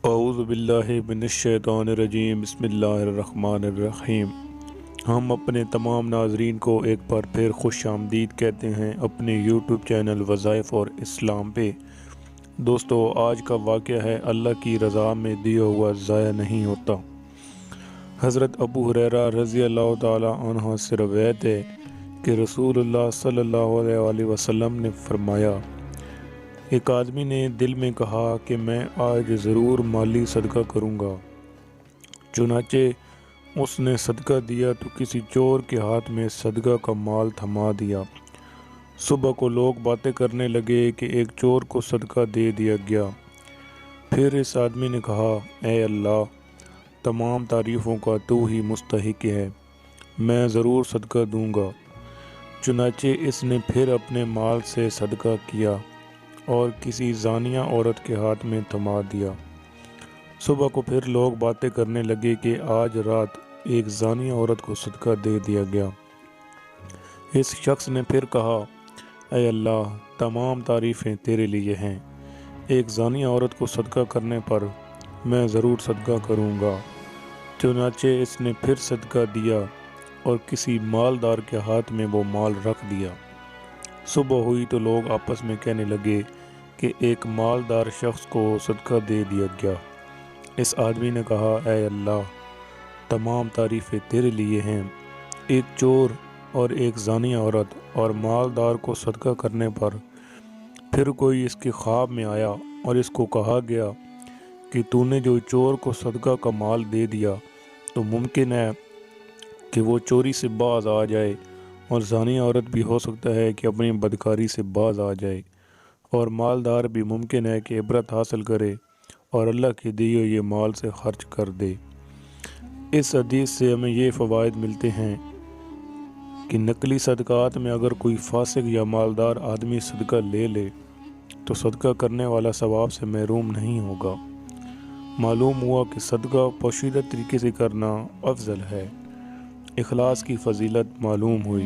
اعوذ باللہ من الشیطان الرجیم بسم اللہ الرحمن الرحیم۔ ہم اپنے تمام ناظرین کو ایک بار پھر خوش آمدید کہتے ہیں اپنے یوٹیوب چینل وظائف اور اسلام پہ۔ دوستو، آج کا واقعہ ہے اللہ کی رضا میں دیا ہوا ضائع نہیں ہوتا۔ حضرت ابو ہریرہ رضی اللہ تعالی عنہ سے روایت ہے کہ رسول اللہ صلی اللہ علیہ وسلم نے فرمایا، ایک آدمی نے دل میں کہا کہ میں آج ضرور مالی صدقہ کروں گا۔ چنانچہ اس نے صدقہ دیا تو کسی چور کے ہاتھ میں صدقہ کا مال تھما دیا۔ صبح کو لوگ باتیں کرنے لگے کہ ایک چور کو صدقہ دے دیا گیا۔ پھر اس آدمی نے کہا، اے اللہ، تمام تعریفوں کا تو ہی مستحق ہے، میں ضرور صدقہ دوں گا۔ چنانچہ اس نے پھر اپنے مال سے صدقہ کیا اور کسی زانیہ عورت کے ہاتھ میں تھما دیا۔ صبح کو پھر لوگ باتیں کرنے لگے کہ آج رات ایک زانیہ عورت کو صدقہ دے دیا گیا۔ اس شخص نے پھر کہا، اے اللہ، تمام تعریفیں تیرے لیے ہیں، ایک زانیہ عورت کو صدقہ کرنے پر میں ضرور صدقہ کروں گا۔ چنانچہ اس نے پھر صدقہ دیا اور کسی مالدار کے ہاتھ میں وہ مال رکھ دیا۔ صبح ہوئی تو لوگ آپس میں کہنے لگے کہ ایک مالدار شخص کو صدقہ دے دیا گیا۔ اس آدمی نے کہا، اے اللہ، تمام تعریفیں تیرے لیے ہیں، ایک چور اور ایک زانیہ عورت اور مالدار کو صدقہ کرنے پر پھر کوئی اس کے خواب میں آیا اور اس کو کہا گیا کہ تو نے جو چور کو صدقہ کا مال دے دیا تو ممکن ہے کہ وہ چوری سے باز آ جائے، اور زانیہ عورت بھی ہو سکتا ہے کہ اپنی بدکاری سے باز آ جائے، اور مالدار بھی ممکن ہے کہ عبرت حاصل کرے اور اللہ کے دیے یہ مال سے خرچ کر دے۔ اس حدیث سے ہمیں یہ فوائد ملتے ہیں کہ نقلی صدقات میں اگر کوئی فاسق یا مالدار آدمی صدقہ لے لے تو صدقہ کرنے والا ثواب سے محروم نہیں ہوگا۔ معلوم ہوا کہ صدقہ پوشیدہ طریقے سے کرنا افضل ہے۔ اخلاص کی فضیلت معلوم ہوئی۔